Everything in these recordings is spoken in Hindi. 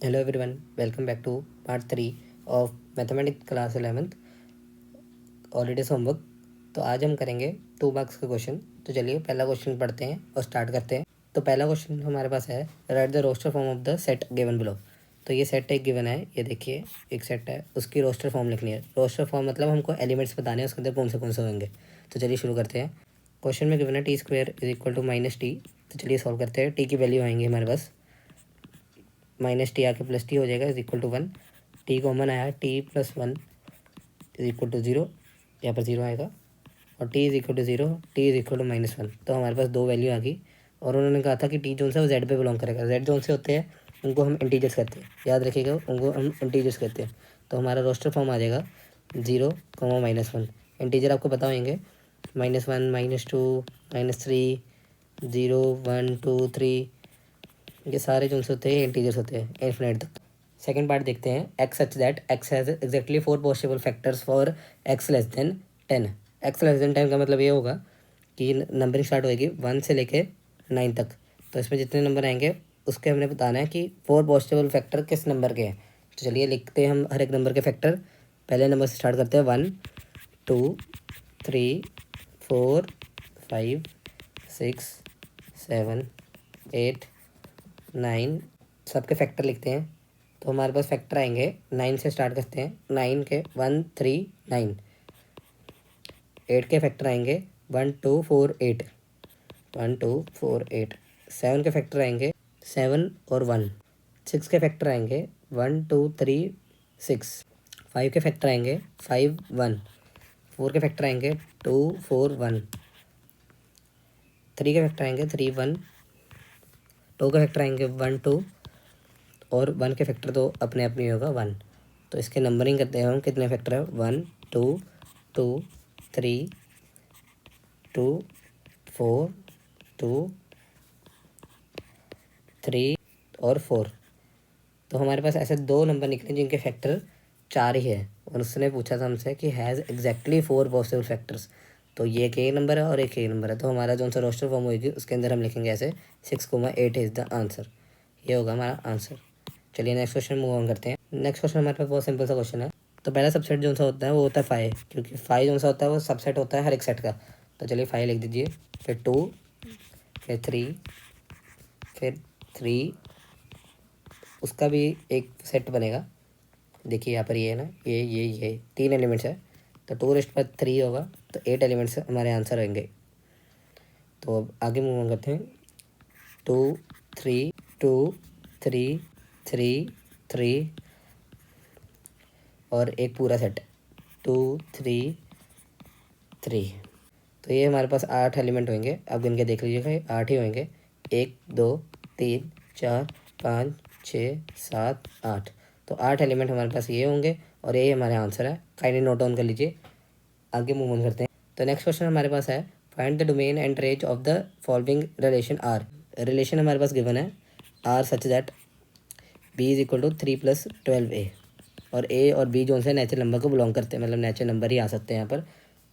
Hello everyone, welcome back to part 3 of mathematics class 11th holidays homework. तो आज हम करेंगे 2 मार्क्स का क्वेश्चन। तो चलिए पहला क्वेश्चन पढ़ते हैं और स्टार्ट करते हैं। तो पहला क्वेश्चन हमारे पास है, write the roster form of the set given below. तो ये सेट एक गिवन है, ये देखिए एक सेट है, उसकी रोस्टर फॉर्म लिखनी है। रोस्टर फॉर्म मतलब हमको एलिमेंट्स बताने हैं उसके अंदर कौन से होंगे। तो चलिए शुरू करते हैं। क्वेश्चन में गिवन है T square is equal to minus T. तो चलिए सॉल्व करते हैं। टी की वैल्यू आएंगी हमारे पास माइनस टी आके प्लस टी हो जाएगा is equal to 1। T common आया, T plus 1 is equal to 0, यहाँ पर 0 आएगा। और T is equal to 0, T is equal to -1। तो हमारे पास दो वैल्यू आ गई। और उन्होंने कहा था कि टी जोन से वो जेड पे बिलोंग करेगा। जेड जोन से होते हैं उनको हम इंटीजर्स कहते हैं, याद रखिएगा, उनको हम इंटीजर्स कहते हैं। तो हमारा रोस्टर फॉर्म आ जाएगा 0, -1। इंटीजर आपको पता होंगे, -1, -2, -3, 0, 1, 2, 3, ये सारे जो होते हैं इंटीजर्स होते हैं इन्फिनिट तक। सेकेंड पार्ट देखते हैं। X such that x has exactly 4 possible factors for x less than 10। X less than 10 का मतलब ये होगा कि नंबरिंग स्टार्ट होएगी 1 से लेके 9 तक। तो इसमें जितने नंबर आएंगे उसके हमने बताना है कि 4 पॉसिबल फैक्टर किस नंबर के हैं। तो चलिए लिखते हैं हम हर एक नंबर के फैक्टर। पहले नंबर से स्टार्ट करते हैं। 1, 2, 3, 4, 5, 6, 7, 8, 9, सबके फैक्टर लिखते हैं। तो हमारे पास फैक्टर आएंगे 9 से स्टार्ट करते हैं। 9 के 1, 3, 9। 8 के फैक्टर आएंगे 1, 2, 4, 8, 1, 2, 4, 8। 7 के फैक्टर आएंगे 7 और 1। 6 के फैक्टर आएंगे 1, 2, 3, 6। 5 के फैक्टर आएंगे 5, 1। 4 के फैक्टर आएंगे 2, 4, 1। 3 के फैक्टर आएंगे 3, 1। 2 के फैक्टर आएंगे 1, 2। और 1 के फैक्टर तो अपने आप नहीं होगा 1। तो इसके नंबरिंग करते हैं हम, कितने फैक्टर है 1, 2, 2, 3, 2, 4, 2, 3 और 4। तो हमारे पास ऐसे दो नंबर निकले जिनके फैक्टर 4 ही है। और उसने पूछा था हमसे कि हैज़ एग्जैक्टली 4 पॉसिबल फैक्टर्स। तो ये एक ए नंबर है और एक ए नंबर है। तो हमारा जो सा रोस्टर फॉर्म होगी उसके अंदर हम लिखेंगे ऐसे 6, 8 इज़ द आंसर। ये होगा हमारा आंसर। चलिए नेक्स्ट क्वेश्चन मूव ऑन करते हैं। नेक्स्ट क्वेश्चन हमारे पास बहुत सिंपल सा क्वेश्चन है। तो पहला सबसेट जो सा होता है वो होता है 5, क्योंकि 5 जो सा होता है वो सबसेट होता है हर एक सेट का। तो चलिए 5 लिख दीजिए, फिर 2, फिर 3, फिर 3, उसका भी एक सेट बनेगा। देखिए यहाँ पर ये है ना, ये 3 एलिमेंट्स है। तो 2 रेस्ट पर 3 होगा, तो 8 एलिमेंट्स हमारे आंसर होंगे। तो अब आगे मूव ऑन करते हैं। 2, 3, 2, 3, 3, 3 और एक पूरा सेट 2, 3, 3। तो ये हमारे पास 8 एलिमेंट होंगे। अब गिन के देख लीजिएगा, ये 8 ही होंगे। 1, 2, 3, 4, 5, 6, 7, 8। तो 8 एलिमेंट हमारे पास ये होंगे और यही हमारा आंसर है। काइंडली नोट डाउन कर लीजिए। आगे मूव ऑन करते हैं। तो नेक्स्ट क्वेश्चन हमारे पास है, find the domain and range of the following relation R. Relation हमारे पास गिवन है R such that B is equal to 3 + 12a। और ए और बी जो से नेचुरल नंबर को बिलोंग करते हैं, मतलब नेचुरल नंबर ही आ सकते हैं यहाँ पर।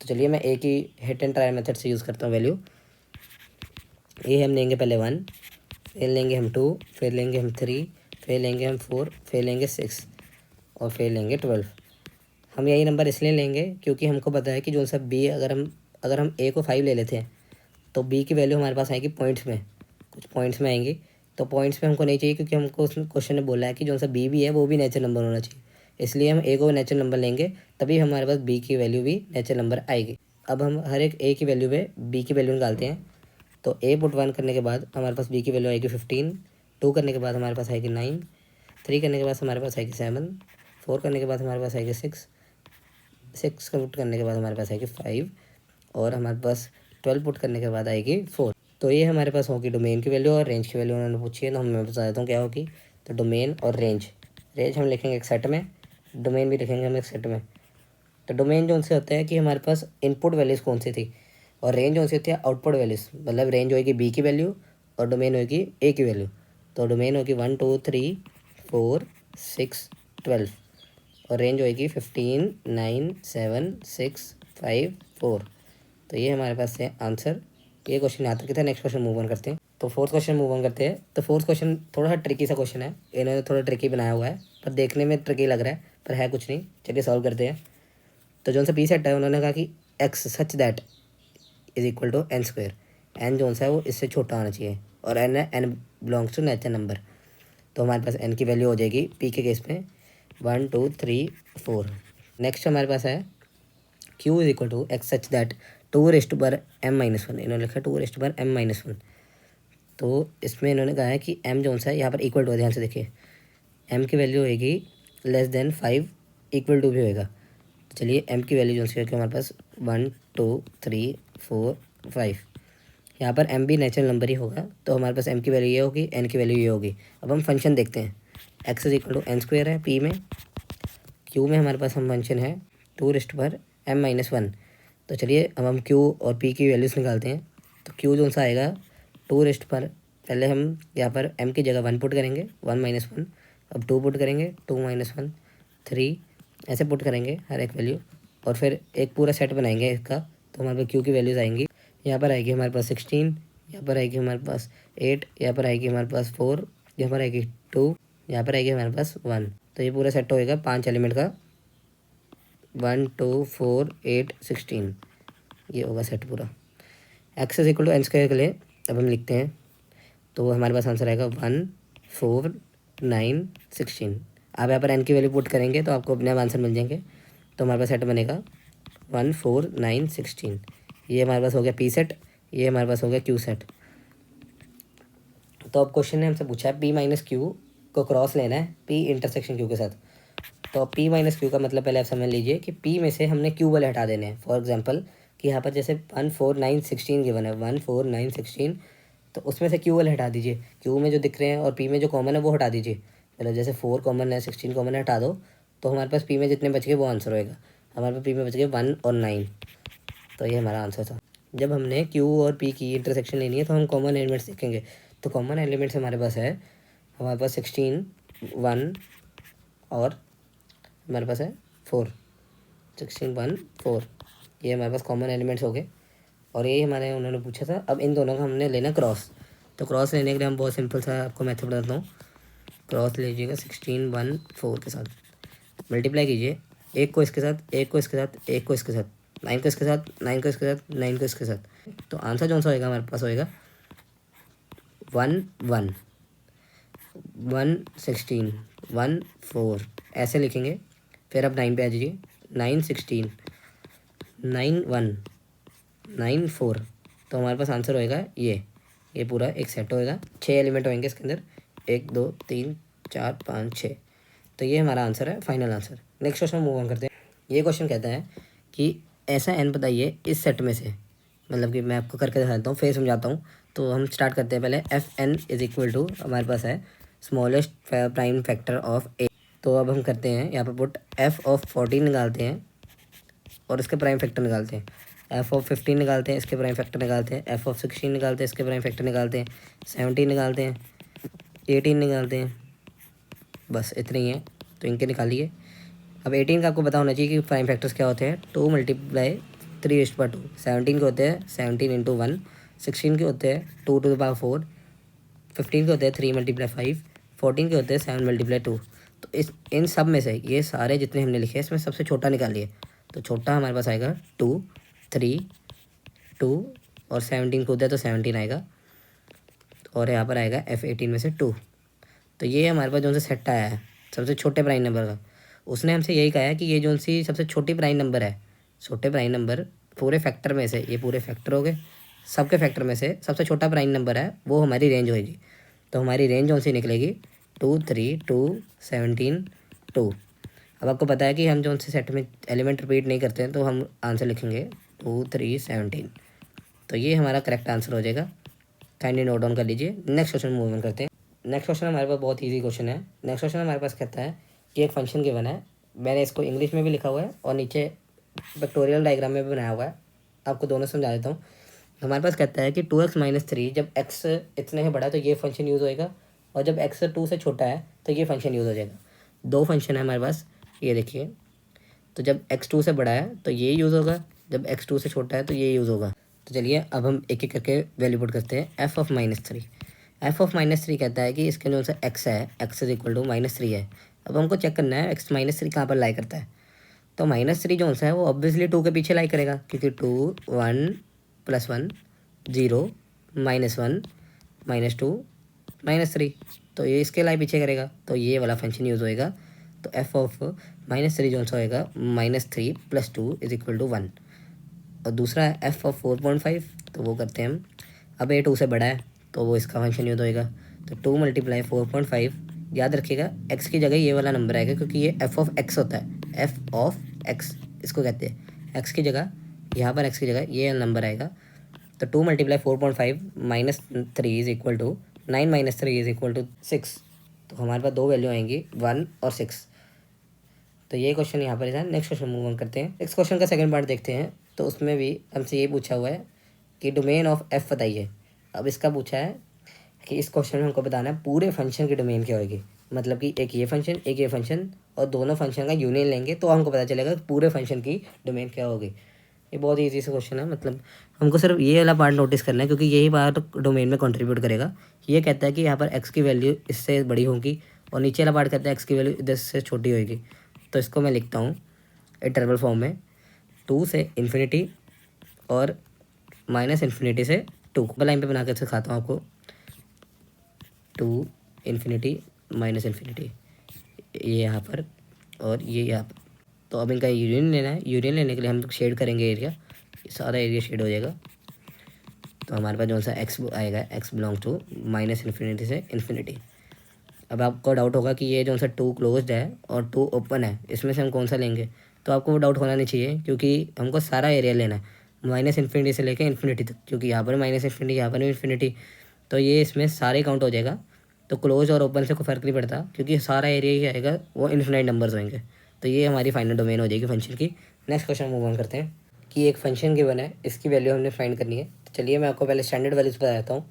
तो चलिए मैं ए की हिट एंड ट्राई मेथड से यूज़ करता हूँ वैल्यू। ए हम लेंगे पहले 1, फिर लेंगे हम 2, फिर लेंगे हम 3, फिर लेंगे हम 4, फिर लेंगे 6 और फिर लेंगे 12। हम यही नंबर इसलिए लेंगे क्योंकि हमको पता है कि जो सा बी, अगर हम ए को 5 ले लेते हैं तो बी की वैल्यू हमारे पास आएगी पॉइंट्स में, कुछ पॉइंट्स में आएंगी। तो पॉइंट्स में हमको नहीं चाहिए, क्योंकि हमको उस क्वेश्चन ने बोला है कि जो सा बी भी है वो भी नेचुरल नंबर होना चाहिए। इसलिए हम ए को नेचुरल नंबर लेंगे, तभी हमारे पास बी की वैल्यू भी नेचुरल नंबर आएगी। अब हम हर एक ए की वैल्यू पे बी की वैल्यू निकालते हैं। तो ए पुट 1 करने के बाद हमारे पास बी की वैल्यू आएगी 15, 2 करने के बाद हमारे पास आएगी 9, 3 करने के बाद हमारे पास आएगी 7, 4 करने के बाद हमारे पास आएगी 6, 6 का पुट करने के बाद हमारे पास आएगी 5 और हमारे पास 12 पुट करने के बाद आएगी 4। तो ये हमारे पास होगी डोमेन की वैल्यू और रेंज की वैल्यू उन्होंने पूछी है। तो मैं बता देता हूँ क्या होगी। तो डोमेन और रेंज, रेंज हम लिखेंगे एक सेट में, डोमेन भी लिखेंगे हम एक सेट में। तो डोमेन जो उनसे होता है कि हमारे पास इनपुट वैल्यूज़ कौन सी थी, और रेंज कौन सी होती है आउटपुट वैल्यूज़। मतलब रेंज होगी बी की वैल्यू और डोमेन होगी ए की वैल्यू। तो डोमेन होगी 1, 2, 3, 4, 6, 12 और रेंज होगी 15, 9, 7, 6, 5, 4। तो ये हमारे पास है आंसर। ये क्वेश्चन यहाँ तक था। नेक्स्ट क्वेश्चन मूव ऑन करते हैं। तो फोर्थ क्वेश्चन मूव ऑन करते हैं। तो फोर्थ क्वेश्चन थोड़ा सा ट्रिकी सा क्वेश्चन है, इन्होंने थोड़ा ट्रिकी बनाया हुआ है, पर देखने में ट्रिकी लग रहा है, पर है कुछ नहीं। चलिए सॉल्व करते हैं। तो जो सा पी सेट है, उन्होंने कहा कि X such that is equal to N square. N जो सा है वो इससे छोटा होना चाहिए, और एन है, N belongs to natural number. तो हमारे पास एन की वैल्यू हो जाएगी पी के केस में 1 2 3 4। नेक्स्ट हमारे पास है Q is equal to X such that 2 m minus one. इन्होंने लिखा 2 m माइनस वन। तो इसमें इन्होंने कहा है कि m जो सा है यहाँ पर इक्वल टू, ध्यान से देखिए, m की वैल्यू होएगी लेस देन 5, इक्वल टू भी होएगा। तो चलिए m की वैल्यू जो सी है हमारे पास 1 2 3 4 5। यहाँ पर m भी नेचुरल नंबर ही होगा, तो हमारे पास m की वैल्यू ये होगी, n की वैल्यू ये होगी। अब हम फंक्शन देखते हैं। x is equal to N square है p में, q में हमारे पास हम फंक्शन है 2 m माइनस वन। तो चलिए अब हम q और p की वैल्यूज़ निकालते हैं। तो q जो सा आएगा 2 पहले हम यहाँ पर m की जगह 1 पुट करेंगे, 1 माइनस वन। अब 2 पुट करेंगे, 2 माइनस वन, 3, ऐसे पुट करेंगे हर एक वैल्यू, और फिर एक पूरा सेट बनाएंगे इसका। तो हमारे पास q की वैल्यूज़ आएंगी, यहाँ पर आएगी हमारे पास 16, यहाँ पर आएगी हमारे पास 8, यहाँ पर आएगी हमारे पास 4, यहाँ पर आएगी 2, यहाँ पर आएगी हमारे पास 1। तो ये पूरा सेट होएगा 5 एलिमेंट का, 1 2 4 8 16, ये होगा सेट पूरा। X is equal to N square के लिए अब हम लिखते हैं। तो हमारे पास आंसर आएगा 1 4 9 16। आप यहाँ पर एन की वैल्यू पुट करेंगे तो आपको अपने आप आंसर मिल जाएंगे। तो हमारे पास सेट बनेगा 1 4 9 16। ये हमारे पास हो गया पी सेट, ये हमारे पास हो गया क्यू सेट। तो अब क्वेश्चन ने हमसे पूछा है पी माइनस क्यू को क्रॉस लेना है पी इंटरसेक्शन क्यू के साथ। तो पी माइनस क्यू का मतलब पहले आप समझ लीजिए कि पी में से हमने क्यू वाले हटा देने हैं। फॉर एग्जांपल कि यहाँ पर जैसे 1 4 9 16 गिवन है, 1 4 9 16, तो उसमें से क्यू वाले हटा दीजिए। क्यू में जो दिख रहे हैं और पी में जो कॉमन है वो हटा दीजिए। मतलब जैसे 4 कॉमन है, 16 कॉमन है, हटा दो, तो हमारे पास पी में जितने बच गए वो आंसर होएगा। हमारे पास पी में बच गए 1 और 9। तो ये हमारा आंसर था। जब हमने क्यू और पी की इंटरसेक्शन लेनी है तो हम कॉमन एलिमेंट्स देखेंगे। तो कॉमन एलिमेंट्स हमारे पास है, हमारे पास 16 1 और हमारे पास है 4, 16 1 4। ये हमारे पास कॉमन एलिमेंट्स हो गए, और ये हमारे उन्होंने पूछा था। अब इन दोनों का हमने लेना क्रॉस। तो क्रॉस लेने के लिए हम बहुत सिंपल सा आपको मेथड बताता हूँ। क्रॉस लीजिएगा 16 1 4 के साथ, मल्टीप्लाई कीजिए, एक को इसके साथ, एक को इसके साथ, एक को इसके साथ, 9 को इसके साथ, 9 को इसके साथ, 9 को इसके साथ। तो आंसर जो सा होएगा हमारे पास होएगा 1 1 1 16 1 4, ऐसे लिखेंगे। फिर अब 9 पे आ जाइए, 9 16 9 1 9 4। तो हमारे पास आंसर होएगा ये पूरा एक सेट होएगा। 6 एलिमेंट होंगे इसके अंदर, 1 2 3 4 5 6। तो ये हमारा आंसर है, final answer. Next question move on करते हैं। ये क्वेश्चन कहता है कि ऐसा एन बताइए इस सेट में से, मतलब कि मैं आपको करके दिखाता हूँ, फिर समझाता हूँ। तो हम स्टार्ट करते हैं पहले। F N is equal to हमारे पास है smallest prime factor of A. तो अब हम करते हैं यहाँ पर पुट एफ ऑफ 14 निकालते हैं और इसके प्राइम फैक्टर निकालते हैं। एफ ऑफ 15 निकालते हैं, इसके प्राइम फैक्टर निकालते हैं। एफ ऑफ 16 निकालते हैं, इसके प्राइम फैक्टर निकालते हैं। 17 निकालते हैं, 18 निकालते हैं। बस इतने ही हैं, तो इनके निकालिए। अब 18 का आपको पता होना चाहिए कि प्राइम फैक्टर्स क्या होते हैं। 2 × 3/2। 17 के होते हैं 17 × 1। 16 के होते हैं 2 to the power 4। 15 के होते हैं 3 × 5। 14 के होते हैं 7 × 2। तो इन सब में से ये सारे जितने हमने लिखे हैं इसमें सबसे छोटा निकालिए। तो छोटा हमारे पास आएगा 2 3 2, और 17 को होता है तो 17 आएगा, और यहाँ पर आएगा F18 में से 2। तो ये हमारे पास जो से सेट आया है सबसे छोटे प्राइम नंबर का, उसने हमसे यही कहा है कि ये जो सी सबसे छोटी प्राइम नंबर है, छोटे प्राइम नंबर पूरे फैक्टर में से, ये पूरे फैक्टर हो गए, सबके फैक्टर में से सबसे छोटा प्राइम नंबर है, वो हमारी रेंज होएगी। तो हमारी रेंज जो सी निकलेगी 2 3 2 17 2। अब आपको पता है कि हम जो से सेट में एलिमेंट रिपीट नहीं करते हैं, तो हम आंसर लिखेंगे 2 3 17। तो ये हमारा करेक्ट आंसर हो जाएगा। काइंडली नोट डाउन कर लीजिए। नेक्स्ट क्वेश्चन मूव करते हैं। नेक्स्ट क्वेश्चन हमारे पास बहुत इजी क्वेश्चन है। नेक्स्ट क्वेश्चन हमारे पास कहता है कि एक फंक्शन गिवन है, मैंने इसको इंग्लिश में भी लिखा हुआ है और नीचे पिक्टोरियल डायग्राम में भी बनाया हुआ है, आपको दोनों समझा देता हूँ। हमारे पास कहता है कि 2x - 3 जब x इतने से बड़ा है तो ये फंक्शन यूज़ होएगा, और जब x 2 से छोटा है तो ये फंक्शन यूज़ हो जाएगा। दो फंक्शन है हमारे पास, ये देखिए। तो जब x 2 से बड़ा है तो ये यूज़ होगा, जब x 2 से छोटा है तो ये यूज़ होगा। तो चलिए अब हम एक एक करके वैल्यू पुट करते हैं। एफ ऑफ -3, एफ ऑफ -3 कहता है कि इसके जो सा एक्स है, एक्स इज इक्वल टू -3 है। अब हमको चेक करना है एक्स -3 कहाँ पर लाई करता है। तो -3 जो सा है वो ऑब्वियसली 2 के पीछे लाई करेगा, क्योंकि 2 1 +1 0 -1 -2 -3, तो ये इसके लाई पीछे करेगा, तो ये वाला फंक्शन यूज़ होएगा। तो एफ ऑफ -3 जो सा होएगा -3 + 2 = 1। और दूसरा है एफ ऑफ 4.5, तो वो करते हैं हम। अब ये 2 से बड़ा है तो वो इसका फंक्शन यूज होएगा। तो 2 × 4.5, याद रखिएगा एक्स की जगह ये वाला नंबर आएगा, क्योंकि ये एफ ऑफ एक्स होता है। एफ ऑफ एक्स इसको कहते हैं। एक्स की जगह यहाँ पर एक्स की जगह ये नंबर आएगा। तो 2 × 4.5 -3 = 9 - 3 = 6। तो हमारे पास दो वैल्यू आएंगी 1 और 6। तो ये क्वेश्चन यहाँ पर है। नेक्स्ट क्वेश्चन मूव ऑन करते हैं। नेक्स्ट क्वेश्चन का सेकंड पार्ट देखते हैं। तो उसमें भी हमसे ये पूछा हुआ है कि डोमेन ऑफ एफ बताइए। अब इसका पूछा है कि इस क्वेश्चन में हमको बताना है पूरे फंक्शन की डोमेन क्या होगी। मतलब कि एक ये फंक्शन एक ये फंक्शन और दोनों फंक्शन का यूनियन लेंगे तो हमको पता चलेगा पूरे फंक्शन की डोमेन क्या होगी। ये बहुत ईजी सा क्वेश्चन है। मतलब हमको सिर्फ ये वाला पार्ट नोटिस करना है, क्योंकि यही पार्ट डोमेन में कंट्रीब्यूट करेगा। ये कहता है कि यहाँ पर एक्स की वैल्यू इससे बड़ी होगी, और नीचे वाला पार्ट कहता है एक्स की वैल्यू इधर से छोटी होगी। तो इसको मैं लिखता हूँ इंटरवल फॉर्म में, 2 से इन्फिनिटी और -∞ से 2। लाइन पे बना कर सिखाता हूँ आपको। 2 इन्फिनिटी -∞, ये यहाँ पर और ये यहाँ पर। तो अब इनका यूनियन लेना है। यूनियन लेने के लिए हम शेड करेंगे एरिया, सारा एरिया शेड हो जाएगा। तो हमारे पास जो सा एक्स आएगा, एक्स बिलोंग्स टू -∞ से इन्फिनिटी। अब आपको डाउट होगा कि ये जो सा 2 क्लोज्ड है और 2 ओपन है, इसमें से हम कौन सा लेंगे। तो आपको वो डाउट होना नहीं चाहिए, क्योंकि हमको सारा एरिया लेना है -∞ से लेकर इन्फिनिटी तक, क्योंकि यहाँ पर -∞, यहाँ पर इन्फिनिटी। तो ये इसमें सारे काउंट हो जाएगा। तो क्लोज और ओपन से कोई फ़र्क नहीं पड़ता, क्योंकि सारा एरिया ही आएगा, वो इन्फिनाइट नंबर्स होंगे। तो ये हमारी फाइनल डोमेन हो जाएगी फंक्शन की। नेक्स्ट क्वेश्चन मूव ऑन करते हैं कि एक फंक्शन गिवन है, इसकी वैल्यू हमने फाइंड करनी है। तो चलिए मैं आपको पहले स्टैंडर्ड वैल्यूज बता देता हूँ।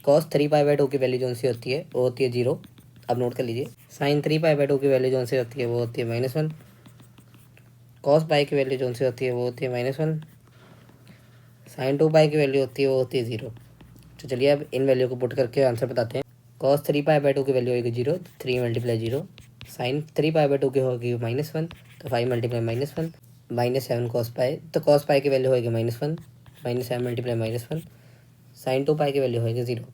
cos 3π/2 की वैल्यू जो सी होती है वो होती है 0। अब नोट कर लीजिए। sin 3π/2 की वैल्यू जो सी होती है वो होती है -1। cos π की वैल्यू जो सी होती है वो होती है -1। sin 2π की वैल्यू होती है वो होती है 0। तो चलिए अब इन वैल्यू को पुट करके आंसर बताते हैं। cos 3π/2 की वैल्यू होगी 0, 3 × 0। sin 3π/2 की होगी -1, तो 5 × -1 -7 cos π। तो cos π की वैल्यू होगी -1 -7 × -1। sin 2π की वैल्यू होगी 0,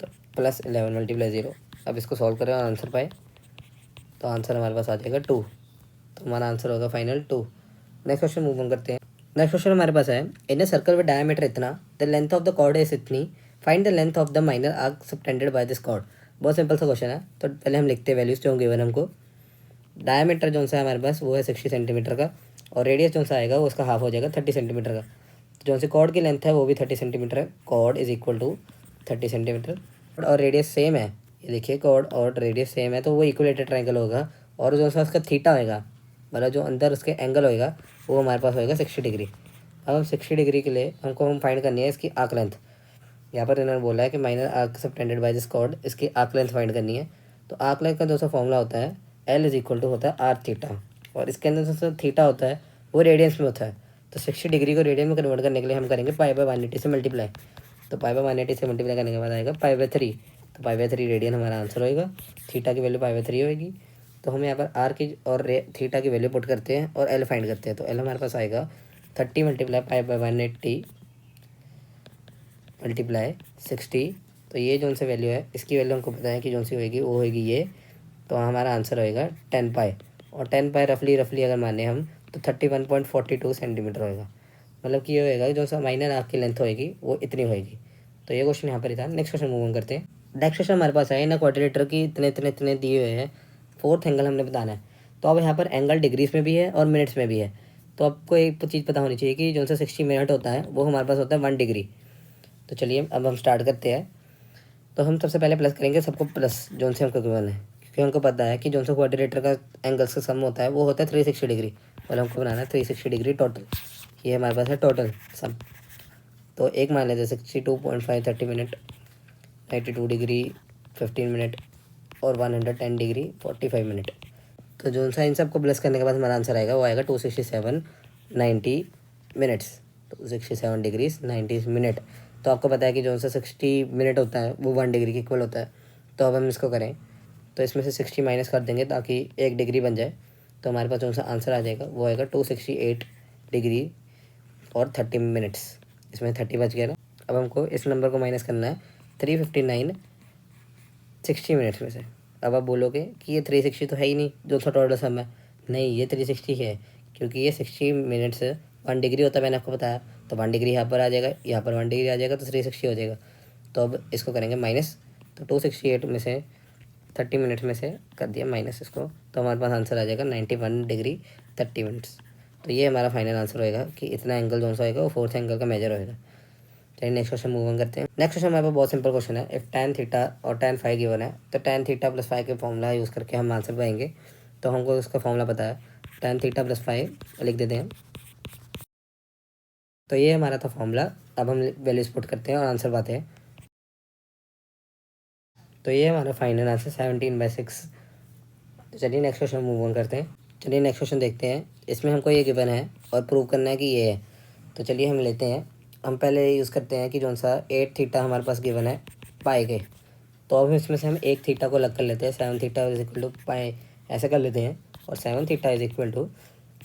तो +11 × 0। अब इसको सॉल्व करें और आंसर पाए तो आंसर हमारे पास आ जाएगा 2। तो हमारा आंसर होगा final 2। Next question move on करते हैं। नेक्स्ट क्वेश्चन हमारे पास है, in a circle with diameter इतना, the length of the chord is इतनी, find the length of the minor arc subtended by this chord. बहुत सिंपल सा क्वेश्चन है। तो पहले हम लिखते हैं वैल्यूज जो गिवन हमको। डायमीटर जो सा है हमारे पास वो है 60 सेंटीमीटर का, और रेडियस जो सा आएगा वो उसका हाफ हो जाएगा 30 सेंटीमीटर का। तो जो सी कॉर्ड की लेंथ है वो भी 30 सेंटीमीटर है। Chord is equal to 30 centimetre, और रेडियस सेम है। ये देखिए कॉर्ड और रेडियस सेम है, तो वो इक्वलेटेड ट्रायंगल होगा। और जो सा उसका थीटा होएगा, मतलब जो अंदर उसके एंगल होएगा, वो हमारे पास होएगा 60 डिग्री। अब हम 60 डिग्री के लिए हम फाइंड करनी है इसकी आर्क लेंथ। यहाँ पर इन्होंने बोला है कि minor arc subtended by this cord, इसकी आर्क लेंथ फाइंड करनी है। तो आर्क लेंथ का जो सा फॉर्मूला होता है L इज इक्वल टू होता है आर थीटा, और इसके अंदर जो थीटा होता है वो रेडियंस में होता है। तो 60 डिग्री को रेडियन में कन्वर्ट करने के लिए हम करेंगे π/180 से मल्टीप्लाई। तो π/180 से मल्टीप्लाई करने के बाद आएगा π/3। तो π/3 रेडियन हमारा आंसर होएगा। थीटा की वैल्यू π/3 होएगी। तो हम यहाँ पर आर की और थीटा की वैल्यू पुट करते हैं और L फाइंड करते हैं। तो L हमारे पास आएगा 30 × π/180 × 60। तो ये जो सी वैल्यू है, इसकी वैल्यू हमको पता है कि जो सी होएगी वो होएगी ये। तो हमारा आंसर होएगा 10 π, और 10 π रफली अगर माने हम तो 31.42 सेंटीमीटर होएगा। मतलब कि ये होएगा जो सा माइनर आर्क की लेंथ होएगी वो इतनी होएगी। तो ये क्वेश्चन यहाँ पर ही था। नेक्स्ट क्वेश्चन मूव ऑन करते हैं। नेक्स्ट क्वेश्चन हमारे पास है, इन क्वाड्रिलेटरल की इतने दिए हुए हैं, फोर्थ एंगल हमने बताना है। तो अब यहाँ पर एंगल डिग्रीज में भी है और मिनट्स में भी है। तो आपको एक चीज़ पता होनी चाहिए कि जो सा 60 मिनट होता है वो हमारे पास होता है 1 डिग्री। तो चलिए अब हम स्टार्ट करते हैं। तो हम सबसे पहले प्लस करेंगे सबको, प्लस जो से हमको गिवन है, क्योंकि हमको पता है कि जो सा क्वाड्रिलेटर का एंगल्स का सम होता है वो होता है 360 डिग्री। और हमको बनाना है 360 डिग्री टोटल। ये हमारे पास है टोटल सम। तो एक मान लेते हैं 62.5 30 मिनट, 92 डिग्री 15 मिनट, और 110 डिग्री 45 मिनट। तो जो सा इन सबको प्लस करने के बाद हमारा आंसर आएगा वो आएगा 267 90 मिनट्स। तो 67 डिग्रीज 90 मिनट। तो आपको पता है कि जो सा 60 मिनट होता है वो 1 डिग्री के इक्वल होता है। तो अब हम इसको करें तो इसमें से 60 माइनस कर देंगे ताकि 1 डिग्री बन जाए। तो हमारे पास जो सा आंसर आ जाएगा वो आएगा 268 डिग्री और 30 मिनट्स। इसमें 30 बच गया ना। अब हमको इस नंबर को माइनस करना है 359 60 मिनट्स में से। अब आप बोलोगे कि ये 360 तो है ही नहीं, जो सा टोटल सम है। नहीं, ये 360 है, क्योंकि ये 60 मिनट्स 1 डिग्री होता है, मैंने आपको बताया। तो 1 डिग्री यहाँ पर आ जाएगा, यहाँ पर 1 डिग्री आ जाएगा, तो 360 हो जाएगा। तो अब इसको करेंगे माइनस, तो 268 में से 30 मिनट्स में से कर दिया माइनस इसको, तो हमारे पास आंसर आ जाएगा 91 डिग्री 30 मिनट्स। तो ये हमारा फाइनल आंसर होएगा कि इतना एंगल जो सा होएगा वो फोर्थ एंगल का मेजर होएगा। चलिए नेक्स्ट क्वेश्चन मूव ऑन करते हैं। नेक्स्ट क्वेश्चन हमारे पास बहुत सिंपल क्वेश्चन है। इफ tan थीटा और tan फाई गिवन है तो tan थीटा प्लस फाई के फॉर्मूला यूज़ करके हम आंसर पाएंगे। तो हमको उसका फॉर्मूला पता है, tan थीटा प्लस फाई लिख देते हैं। तो ये हमारा था फॉर्मूला। अब हम वैल्यूज पुट करते हैं और आंसर पाते हैं। तो ये हमारा फाइनल आंसर 17/6। तो चलिए नेक्स्ट क्वेश्चन मूव ऑन करते हैं। चलिए नेक्स्ट क्वेश्चन देखते हैं। इसमें हमको ये गिवन है और प्रूव करना है कि ये है। तो चलिए हम लेते हैं, हम पहले यूज़ करते हैं कि जो सा 8 थीटा हमारे पास गिवन है पाई के। तो अब इसमें से हम 1 थीटा को अलग कर लेते हैं, 7 theta is equal to pi ऐसे कर लेते हैं, और 7 theta is equal to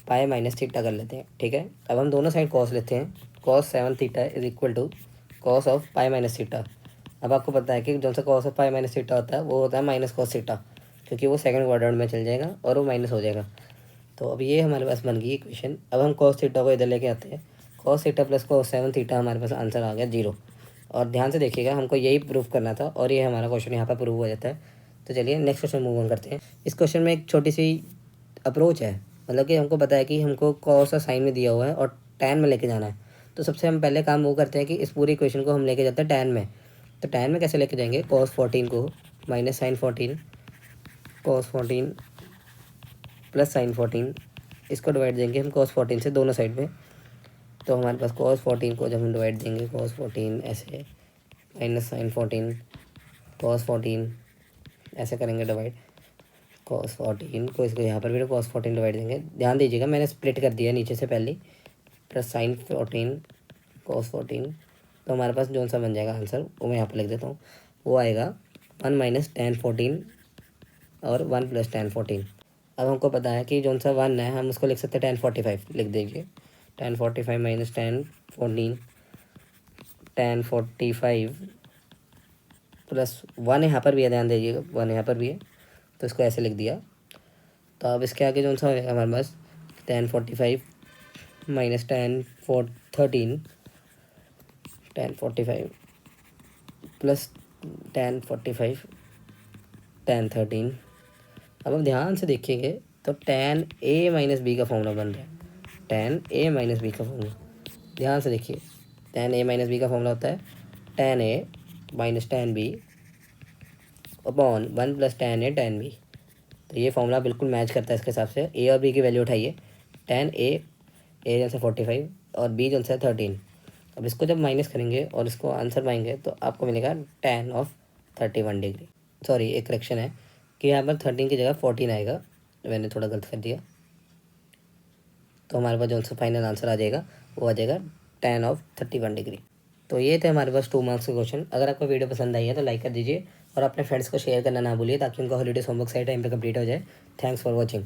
pi minus theta कर लेते हैं। ठीक है, अब हम दोनों साइड कॉस लेते हैं। Cos 7 theta is equal to cos of pi minus theta. अब आपको पता है कि जो सा cos of pi minus theta होता है वो होता है माइनस कॉस थीटा, क्योंकि वो सेकंड क्वाड्रेंट में चल जाएगा और वो माइनस हो जाएगा। तो अब ये हमारे पास बन गई इक्वेशन। अब हम कॉस थीटा को इधर लेके आते हैं। Cos theta plus cos 7 theta, हमारे पास आंसर आ गया 0। और ध्यान से देखिएगा, हमको यही प्रूव करना था और ये हमारा क्वेश्चन यहाँ पर प्रूव हो जाता है। तो चलिए नेक्स्ट क्वेश्चन मूव ऑन करते हैं। इस क्वेश्चन में एक छोटी सी अप्रोच है, मतलब कि हमको पता है कि हमको कॉस और साइन में दिया हुआ है और टैन में लेके जाना है। तो सबसे हम पहले काम वो करते हैं कि इस पूरी इक्वेशन को हम लेके जाते हैं टैन में। तो टैन में कैसे लेके जाएंगे, कॉस 14 को minus sine 14, cos 14 plus sine 14, इसको डिवाइड देंगे हम कॉस 14 से दोनों साइड में। तो हमारे पास कॉस 14 को जब हम डिवाइड देंगे कॉस 14 ऐसे, माइनस साइन 14 कॉस 14 ऐसे करेंगे डिवाइड, कॉस 14 को इसको यहाँ पर भी कॉस 14 डिवाइड देंगे। ध्यान दीजिएगा मैंने स्प्लिट कर दिया नीचे से पहले, प्लस साइन 14 कॉस 14। तो हमारे पास जो सा बन जाएगा आंसर वो मैं यहाँ पर लिख देता हूँ, वो आएगा 1 माइनस tan 14 और 1 प्लस tan 14। अब हमको पता है कि जो सा 1 है हम उसको लिख सकते हैं tan 45, लिख दीजिए tan 45 minus tan 14, tan 45 plus 1 यहाँ पर भी है, ध्यान दीजिएगा 1 यहाँ पर भी है, तो इसको ऐसे लिख दिया। तो अब इसके आगे जो सा होगा हमारे पास tan 45 minus tan 13, tan 45 plus tan 45 tan 13। अब ध्यान से देखिएंगे तो tan a माइनस बी का फॉर्मूला बन रहा है, tan a माइनस बी का फॉर्मूला। ध्यान से देखिए, tan a माइनस बी का फॉर्मूला होता है tan a minus tan b upon 1 plus tan a tan b। तो ये फॉर्मूला बिल्कुल मैच करता है इसके हिसाब से। a और b की वैल्यू उठाइए, tan a जैसे 45 और b जो है 13। अब इसको जब माइनस करेंगे और इसको आंसर पाएंगे तो आपको मिलेगा tan ऑफ 31 डिग्री। सॉरी, एक करेक्शन है कि यहाँ पर 13 की जगह 14 आएगा, मैंने थोड़ा गलत कर दिया। तो हमारे पास जो सा फाइनल आंसर आ जाएगा वो आ जाएगा tan ऑफ 31 डिग्री। तो ये थे हमारे पास 2 मार्क्स के क्वेश्चन। अगर आपको वीडियो पसंद आई है तो लाइक कर दीजिए और अपने फ्रेंड्स को शेयर करना ना भूलिए ताकि उनका हॉलीडेज होमवर्क सही टाइम पे कंप्लीट हो जाए। Thanks for watching.